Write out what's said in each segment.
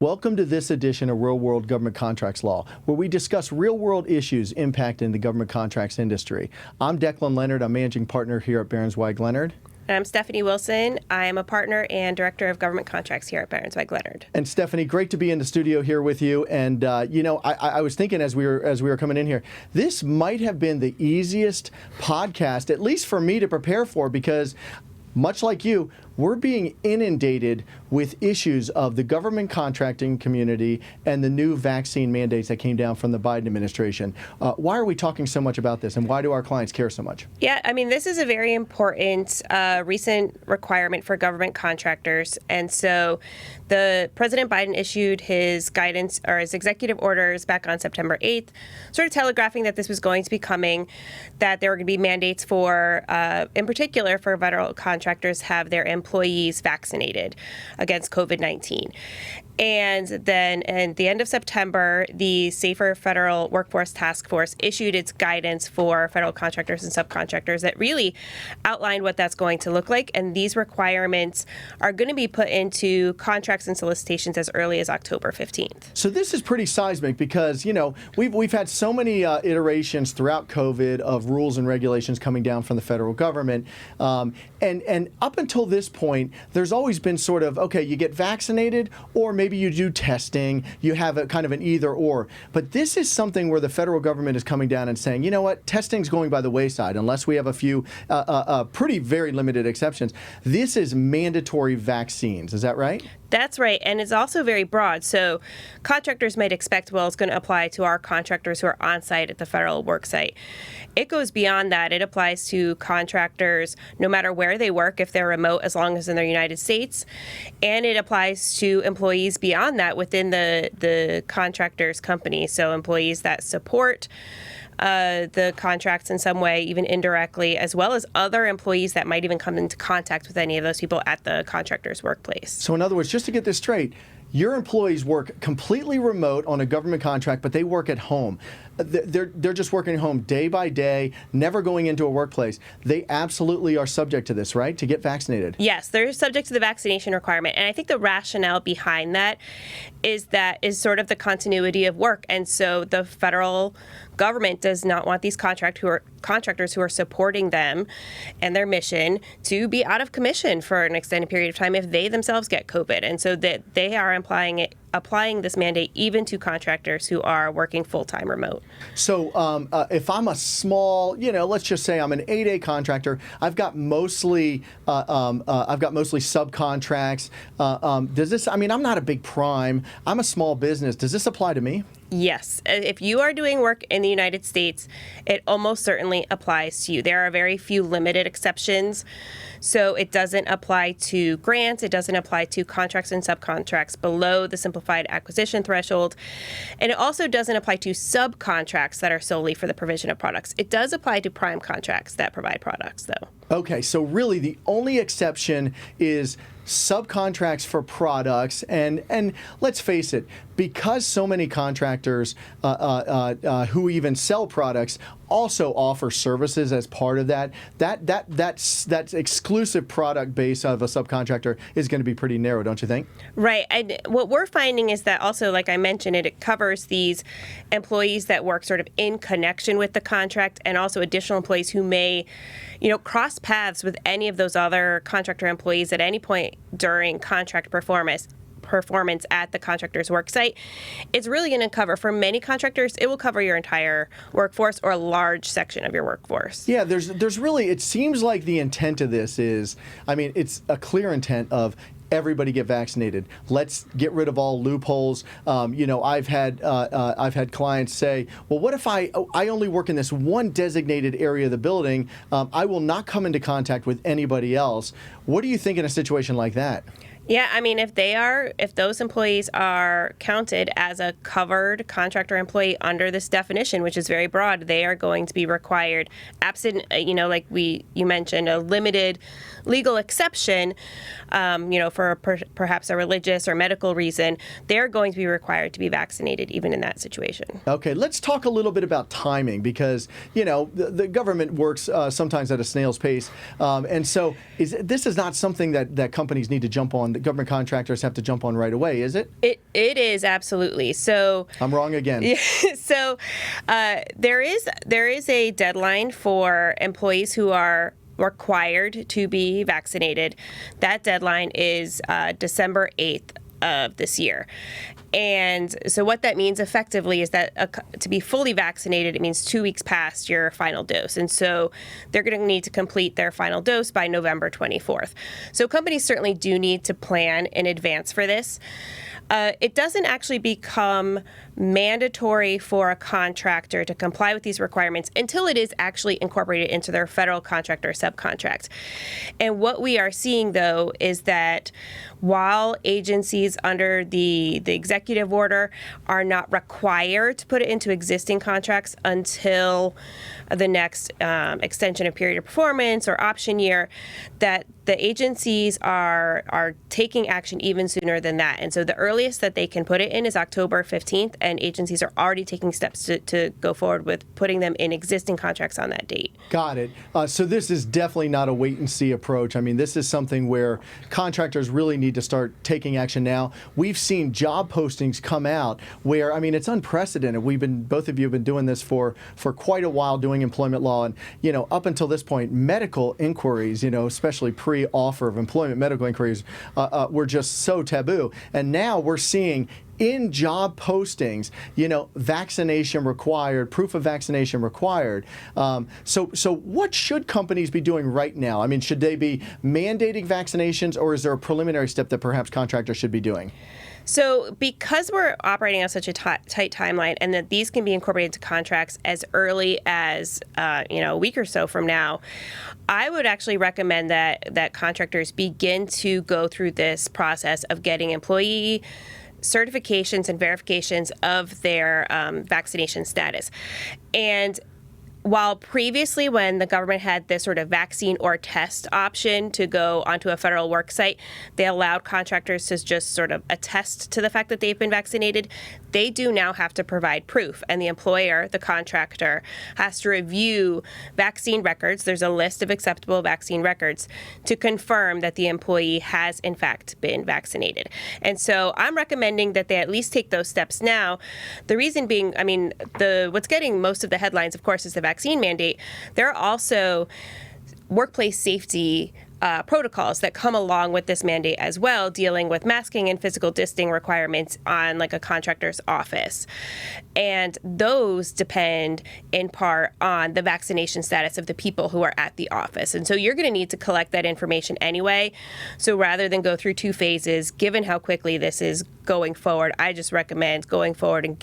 Welcome to this edition of Real World Government Contracts Law, where we discuss real-world issues impacting the government contracts industry. I'm Declan Leonard. I'm managing partner here at Berenzweig Leonard. And I'm Stephanie Wilson. I am a partner and director of government contracts here at Berenzweig Leonard. And Stephanie, great to be in the studio here with you. And I was thinking as we were coming in here, this might have been the easiest podcast, at least for me, to prepare for, because much like you, we're being inundated with issues of the government contracting community and the new vaccine mandates that came down from the Biden administration. Why are we talking so much about this, and why do our clients care so much? Yeah, I mean, this is a very important recent requirement for government contractors. And so the President Biden issued his guidance or his executive orders back on September 8th, sort of telegraphing that this was going to be coming, that there were going to be mandates for, in particular, for federal contractors have their employees vaccinated against COVID-19. And then at the end of September, the Safer Federal Workforce Task Force issued its guidance for federal contractors and subcontractors that really outlined what that's going to look like. And these requirements are going to be put into contracts and solicitations as early as October 15th. So this is pretty seismic because, you know, we've had so many iterations throughout COVID of rules and regulations coming down from the federal government. And up until this point, there's always been sort of, okay, you get vaccinated or maybe you do testing, you have a kind of an either or. But this is something where the federal government is coming down and saying, you know what, testing's going by the wayside unless we have a few very limited exceptions. This is mandatory vaccines. Is that right? That's right. And it's also very broad. So contractors might expect, well, it's going to apply to our contractors who are on site at the federal work site. It goes beyond that. It applies to contractors no matter where they work, if they're remote, as long as in the United States. And it applies to employees beyond that within the contractor's company. So employees that support the contracts in some way, even indirectly, as well as other employees that might even come into contact with any of those people at the contractor's workplace. So in other words, just to get this straight, your employees work completely remote on a government contract, but they work at home. They're just working at home day by day, never going into a workplace. They absolutely are subject to this, right? To get vaccinated. Yes, they're subject to the vaccination requirement. And I think the rationale behind that is sort of the continuity of work. And so the federal government does not want these contractors who are supporting them and their mission to be out of commission for an extended period of time if they themselves get COVID. And so that they are applying this mandate even to contractors who are working full-time remote. So if I'm a small, let's just say I'm an 8A contractor, I've got mostly subcontracts. Does this? I mean, I'm not a big prime. I'm a small business. Does this apply to me? Yes. If you are doing work in the United States, it almost certainly applies to you. There are very few limited exceptions. So it doesn't apply to grants. It doesn't apply to contracts and subcontracts below the simplified acquisition threshold. And it also doesn't apply to subcontracts that are solely for the provision of products. It does apply to prime contracts that provide products, though. Okay, so really the only exception is subcontracts for products, and let's face it, because so many contractors who even sell products also offer services as part of that exclusive product base of a subcontractor is going to be pretty narrow, don't you think? Right. And what we're finding is that also, like I mentioned, it covers these employees that work sort of in connection with the contract, and also additional employees who may, cross paths with any of those other contractor employees at any point during contract performance at the contractor's work site. It's really going to cover, for many contractors, it will cover your entire workforce or a large section of your workforce. Yeah, there's really, it seems like the intent of this is, it's a clear intent of everybody get vaccinated. Let's get rid of all loopholes. I've had clients say, well, what if I only work in this one designated area of the building? I will not come into contact with anybody else. What do you think in a situation like that? Yeah, if those employees are counted as a covered contractor employee under this definition, which is very broad, they are going to be required, absent, like you mentioned, a limited legal exception, for perhaps a religious or medical reason, they're going to be required to be vaccinated even in that situation. Okay, let's talk a little bit about timing because, the government works sometimes at a snail's pace. And so this is not something that companies need to jump on government contractors have to jump on right away, is it? It is, absolutely. So I'm wrong again. So there is a deadline for employees who are required to be vaccinated. That deadline is December 8th of this year. And so what that means effectively is that to be fully vaccinated, it means 2 weeks past your final dose. And so they're going to need to complete their final dose by November 24th. So companies certainly do need to plan in advance for this. It doesn't actually become mandatory for a contractor to comply with these requirements until it is actually incorporated into their federal contract or subcontract. And what we are seeing, though, is that while agencies under the executive order are not required to put it into existing contracts until the next extension of period of performance or option year, that the agencies are taking action even sooner than that. And so the earliest that they can put it in is October 15th, and agencies are already taking steps to go forward with putting them in existing contracts on that date. Got it. So this is definitely not a wait-and-see approach. I mean, this is something where contractors really need to start taking action now. We've seen job postings come out where, I mean, it's unprecedented. Both of you have been doing this for quite a while, doing employment law, and, you know, up until this point, medical inquiries, you know, especially pre-offer of employment medical inquiries, were just so taboo. And now we're seeing in job postings, you know, vaccination required, proof of vaccination required. So what should companies be doing right now? I mean, should they be mandating vaccinations, or is there a preliminary step that perhaps contractors should be doing? So because we're operating on such a tight timeline, and that these can be incorporated into contracts as early as a week or so from now, I would actually recommend that contractors begin to go through this process of getting employee certifications and verifications of their vaccination status. And while previously, when the government had this sort of vaccine or test option to go onto a federal work site, they allowed contractors to just sort of attest to the fact that they've been vaccinated. They do now have to provide proof, and the employer, the contractor, has to review vaccine records. There's a list of acceptable vaccine records to confirm that the employee has, in fact, been vaccinated. And so I'm recommending that they at least take those steps now. The reason being, I mean, what's getting most of the headlines, of course, is the vaccine mandate. There are also workplace safety protocols that come along with this mandate as well, dealing with masking and physical distancing requirements on like a contractor's office. And those depend in part on the vaccination status of the people who are at the office. And so you're going to need to collect that information anyway. So rather than go through two phases, given how quickly this is going forward, I just recommend going forward and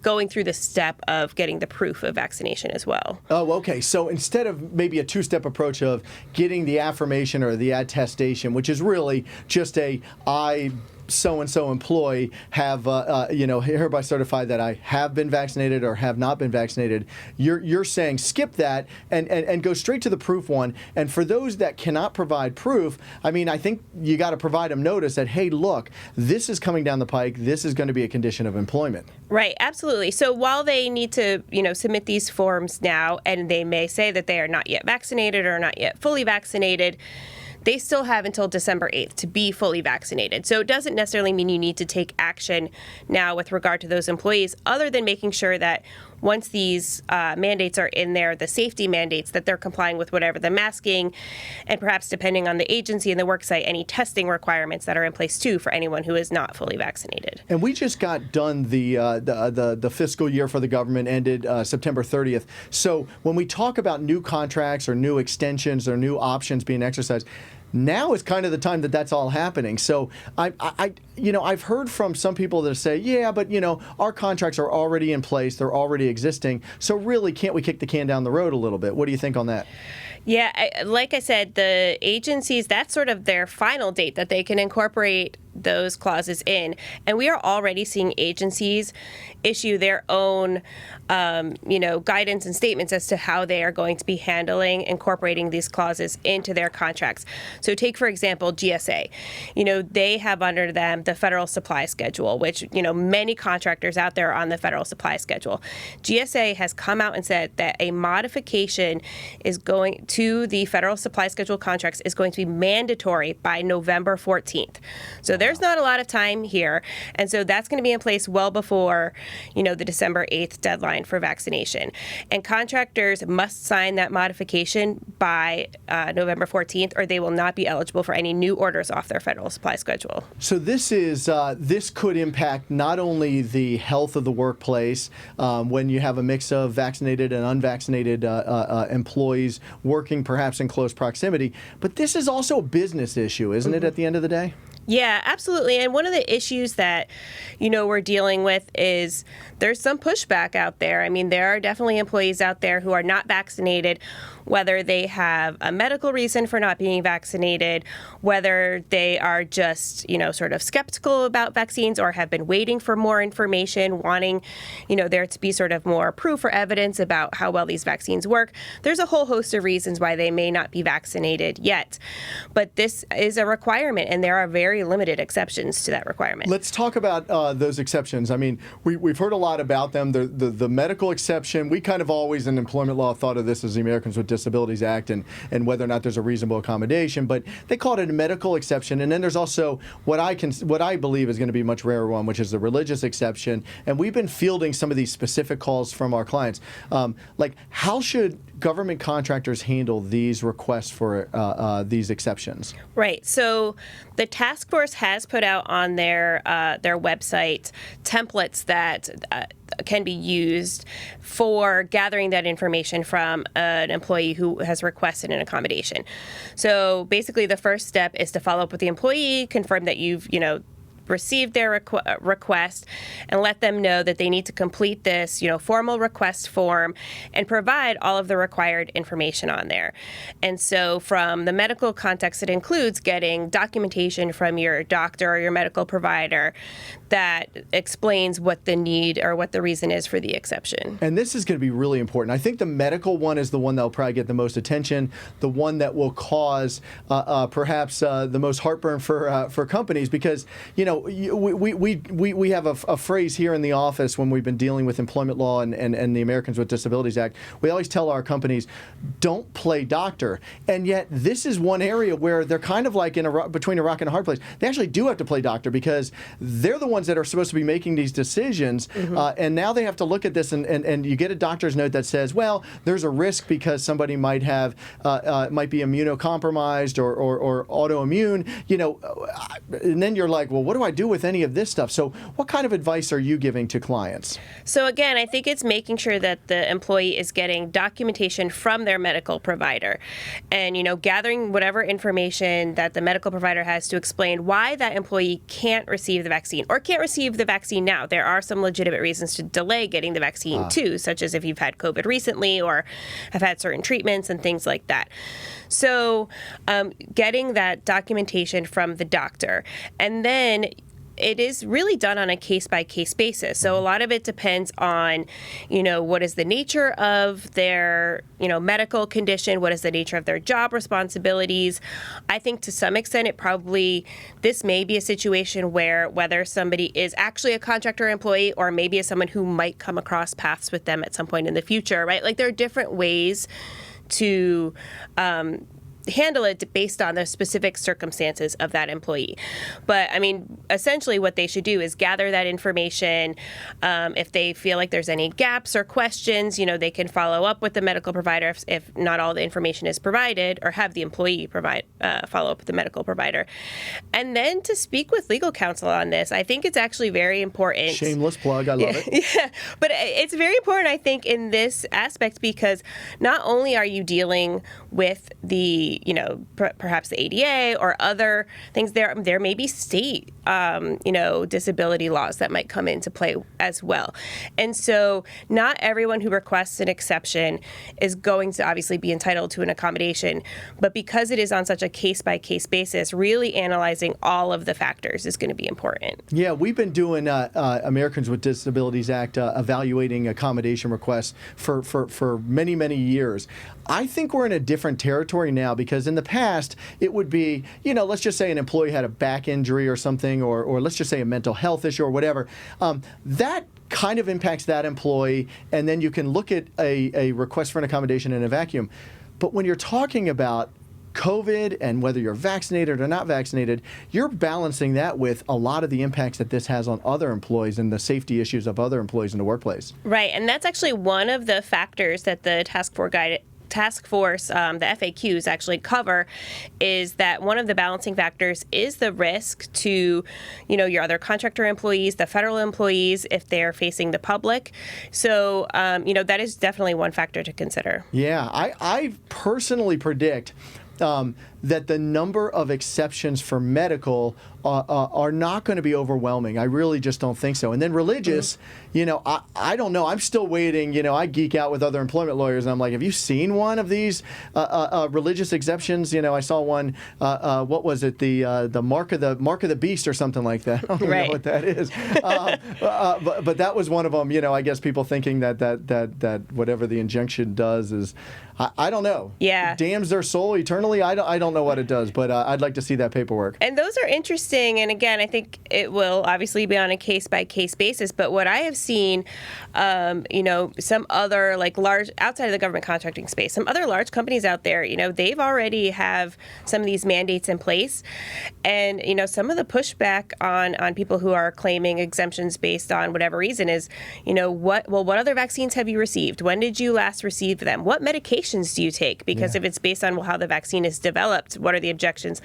going through the step of getting the proof of vaccination as well. Oh, okay. So instead of maybe a two-step approach of getting the affirmation or the attestation, which is really just I so-and-so employee have, hereby certify that I have been vaccinated or have not been vaccinated. You're saying skip that and go straight to the proof one. And for those that cannot provide proof, I mean, I think you got to provide them notice that, hey, look, this is coming down the pike. This is going to be a condition of employment. Right, absolutely. So while they need to, submit these forms now, and they may say that they are not yet vaccinated or not yet fully vaccinated, they still have until December 8th to be fully vaccinated. So it doesn't necessarily mean you need to take action now with regard to those employees, other than making sure that once these mandates are in there, the safety mandates, that they're complying with whatever the masking, and perhaps depending on the agency and the worksite, any testing requirements that are in place too for anyone who is not fully vaccinated. And we just got done the fiscal year for the government ended September 30th. So when we talk about new contracts or new extensions or new options being exercised, now is kind of the time that that's all happening. So I've heard from some people that say, yeah, but our contracts are already in place, they're already existing. So really, can't we kick the can down the road a little bit? What do you think on that? Yeah, like I said, the agencies, that's sort of their final date that they can incorporate those clauses in. And we are already seeing agencies issue their own, guidance and statements as to how they are going to be handling incorporating these clauses into their contracts. So take, for example, GSA. They have under them the federal supply schedule, which, many contractors out there are on the federal supply schedule. GSA has come out and said that a modification is going to the federal supply schedule contracts is going to be mandatory by November 14th. So there's not a lot of time here. And so that's going to be in place well before, the December 8th deadline for vaccination. And contractors must sign that modification by November 14th, or they will not be eligible for any new orders off their federal supply schedule. So this could impact not only the health of the workplace when you have a mix of vaccinated and unvaccinated employees working perhaps in close proximity, but this is also a business issue, isn't it, at the end of the day? Yeah, absolutely. And one of the issues that, we're dealing with is there's some pushback out there. I mean, there are definitely employees out there who are not vaccinated, whether they have a medical reason for not being vaccinated, whether they are just, sort of skeptical about vaccines or have been waiting for more information, wanting, there to be sort of more proof or evidence about how well these vaccines work. There's a whole host of reasons why they may not be vaccinated yet. But this is a requirement, and there are very limited exceptions to that requirement. Let's talk about those exceptions. I mean, we've heard a lot about them. The medical exception, we kind of always in employment law thought of this as the Americans with Disabilities Act and whether or not there's a reasonable accommodation, but they called it a medical exception. And then there's also what I believe is going to be a much rarer one, which is the religious exception. And we've been fielding some of these specific calls from our clients. Like, how should government contractors handle these requests for these exceptions? Right. So the task force has put out on their website templates that can be used for gathering that information from an employee who has requested an accommodation. So basically, the first step is to follow up with the employee, confirm that you've, received their request, and let them know that they need to complete this, formal request form and provide all of the required information on there. And so from the medical context, it includes getting documentation from your doctor or your medical provider that explains what the need or what the reason is for the exception. And this is going to be really important. I think the medical one is the one that will probably get the most attention, the one that will cause perhaps the most heartburn for companies, because, we have a phrase here in the office when we've been dealing with employment law and the Americans with Disabilities Act. We always tell our companies, don't play doctor. And yet this is one area where they're kind of like between a rock and a hard place. They actually do have to play doctor because they're the ones that are supposed to be making these decisions. And now they have to look at this and you get a doctor's note that says, well, there's a risk because somebody might be immunocompromised or autoimmune, and then you're like, well, what do I do with any of this stuff? So what kind of advice are you giving to clients? So again, I think it's making sure that the employee is getting documentation from their medical provider and, gathering whatever information that the medical provider has to explain why that employee can't receive the vaccine or can't receive the vaccine now. There are some legitimate reasons to delay getting the vaccine too, such as if you've had COVID recently or have had certain treatments and things like that. So getting that documentation from the doctor, and then it is really done on a case-by-case basis. So a lot of it depends on, what is the nature of their, medical condition, what is the nature of their job responsibilities. I think to some extent this may be a situation where whether somebody is actually a contractor employee or maybe is someone who might come across paths with them at some point in the future, right? Like there are different ways to handle it based on the specific circumstances of that employee. But I mean, essentially what they should do is gather that information. If they feel like there's any gaps or questions, they can follow up with the medical provider if not all the information is provided, or have the employee follow up with the medical provider. And then to speak with legal counsel on this. I think it's actually very important. Shameless plug. I love it. Yeah, but it's very important, I think, in this aspect, because not only are you dealing with the be, perhaps the ADA or other things. There may be state, disability laws that might come into play as well. And so not everyone who requests an exception is going to obviously be entitled to an accommodation, but because it is on such a case-by-case basis, really analyzing all of the factors is going to be important. Yeah, we've been doing Americans with Disabilities Act evaluating accommodation requests for many, many years. I think we're in a different territory now because in the past it would be, let's just say an employee had a back injury or something, or let's just say a mental health issue or whatever. That kind of impacts that employee, and then you can look at a request for an accommodation in a vacuum. But when you're talking about COVID and whether you're vaccinated or not vaccinated, you're balancing that with a lot of the impacts that this has on other employees and the safety issues of other employees in the workplace. Right, and that's actually one of the factors that the task force, the FAQs actually cover, is that one of the balancing factors is the risk to, your other contractor employees, the federal employees, if they're facing the public. So, that is definitely one factor to consider. Yeah, I personally predict that the number of exceptions for medical are not going to be overwhelming. I really just don't think so. And then religious, I don't know. I'm still waiting. I geek out with other employment lawyers, and I'm like, have you seen one of these religious exemptions? I saw one. What was it? The mark of the beast or something like that. I don't even know what that is. But that was one of them. I guess people thinking that whatever the injunction does is, I don't know. Yeah. Damns their soul eternally. I don't know what it does, but I'd like to see that paperwork. And those are interesting. And again, I think it will obviously be on a case-by-case basis. But what I have seen, some other large, outside of the government contracting space, some other large companies out there, they've already have some of these mandates in place. And, some of the pushback on people who are claiming exemptions based on whatever reason is, what other vaccines have you received? When did you last receive them? What medications do you take? Because if it's based on how the vaccine is developed, what are the objections?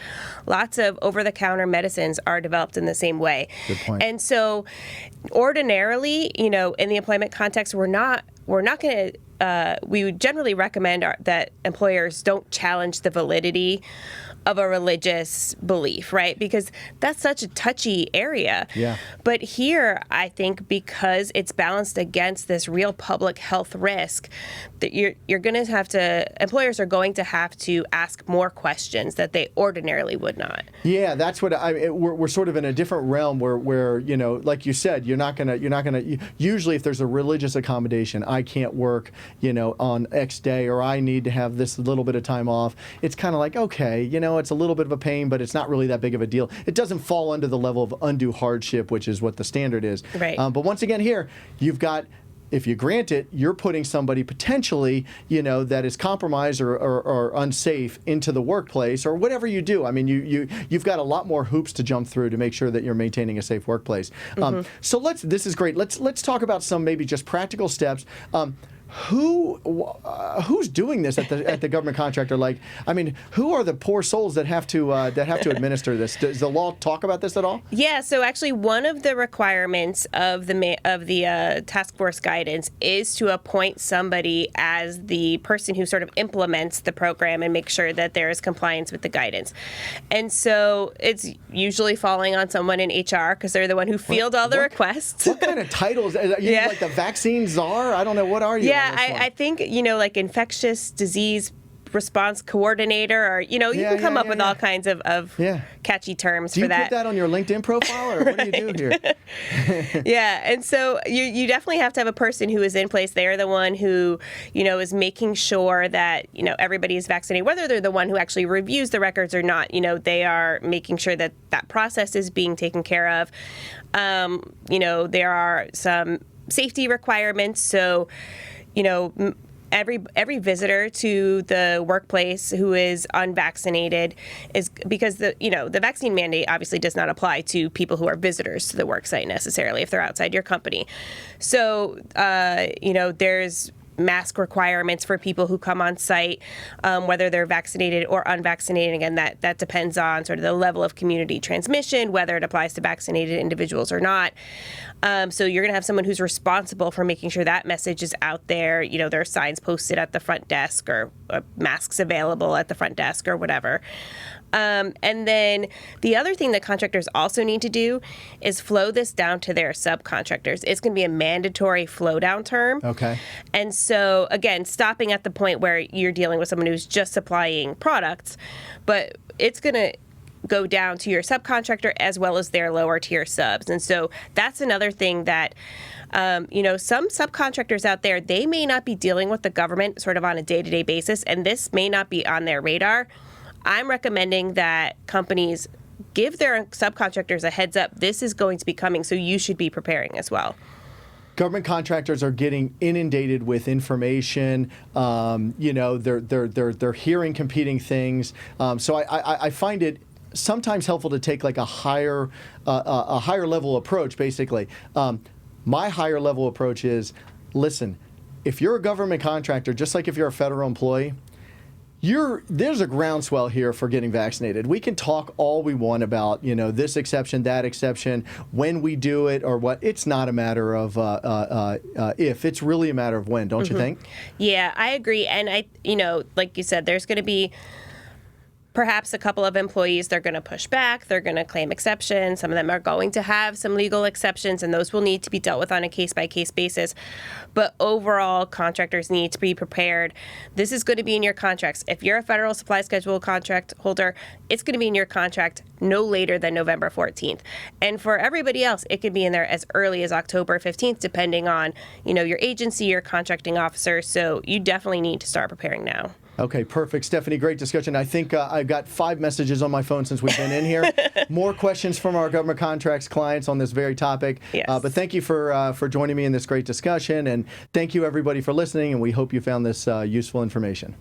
Lots of over-the-counter medicines are developed in the same way. Good point. And so ordinarily, in the employment context, we're not going to, we would generally recommend that employers don't challenge the validity of a religious belief, right? Because that's such a touchy area. Yeah. But here, I think because it's balanced against this real public health risk, that you're going to employers are going to have to ask more questions that they ordinarily would not. Yeah, that's what we're sort of in a different realm where like you said, you're not gonna usually if there's a religious accommodation, I can't work, on X day, or I need to have this little bit of time off. It's kind of like, okay, it's a little bit of a pain, but it's not really that big of a deal. It doesn't fall under the level of undue hardship, which is what the standard is. Right. But once again, here you've got, if you grant it, you're putting somebody potentially, that is compromised or unsafe into the workplace or whatever you do. I mean, you've got a lot more hoops to jump through to make sure that you're maintaining a safe workplace. So this is great. Let's talk about some maybe just practical steps. Who's doing this at the government contractor? Who are the poor souls that have to administer this? Does the law talk about this at all? Yeah. So actually, one of the requirements of the task force guidance is to appoint somebody as the person who sort of implements the program and makes sure that there is compliance with the guidance. And so it's usually falling on someone in HR because they're the one who field all the requests. What kind of titles? Are you like the vaccine czar? I don't know. What are you? Yeah, I think, like infectious disease response coordinator, or, you can come up with all kinds of catchy terms for that. Do you put that on your LinkedIn profile, or what do you do here? Yeah, and so you definitely have to have a person who is in place. They're the one who, is making sure that, everybody is vaccinated, whether they're the one who actually reviews the records or not. They are making sure that that process is being taken care of. There are some safety requirements, so every visitor to the workplace who is unvaccinated is because the vaccine mandate obviously does not apply to people who are visitors to the work site necessarily if they're outside your company. So there's mask requirements for people who come on site, whether they're vaccinated or unvaccinated. Again, that depends on sort of the level of community transmission, whether it applies to vaccinated individuals or not. So you're going to have someone who's responsible for making sure that message is out there. You know, there are signs posted at the front desk or masks available at the front desk or whatever. And then the other thing that contractors also need to do is flow this down to their subcontractors. It's going to be a mandatory flow down term. Okay. And so, again, stopping at the point where you're dealing with someone who's just supplying products, but it's going to go down to your subcontractor as well as their lower tier subs. And so that's another thing that, some subcontractors out there, they may not be dealing with the government sort of on a day-to-day basis, and this may not be on their radar. I'm recommending that companies give their subcontractors a heads up. This is going to be coming, so you should be preparing as well. Government contractors are getting inundated with information. They're hearing competing things. So I find it sometimes helpful to take like a higher level approach. Basically, my higher level approach is, listen, if you're a government contractor, just like if you're a federal employee, there's a groundswell here for getting vaccinated. We can talk all we want about, this exception, that exception, when we do it or what. It's not a matter of if. It's really a matter of when, don't you think? Yeah, I agree. And like you said, there's going to be perhaps a couple of employees, they're going to push back, they're going to claim exceptions. Some of them are going to have some legal exceptions, and those will need to be dealt with on a case-by-case basis. But overall, contractors need to be prepared. This is going to be in your contracts. If you're a federal supply schedule contract holder, it's going to be in your contract no later than November 14th. And for everybody else, it could be in there as early as October 15th, depending on, your agency, your contracting officer. So you definitely need to start preparing now. Okay, perfect. Stephanie, great discussion. I think I've got 5 messages on my phone since we've been in here. More questions from our government contracts clients on this very topic. Yes. But thank you for joining me in this great discussion. And thank you, everybody, for listening. And we hope you found this useful information.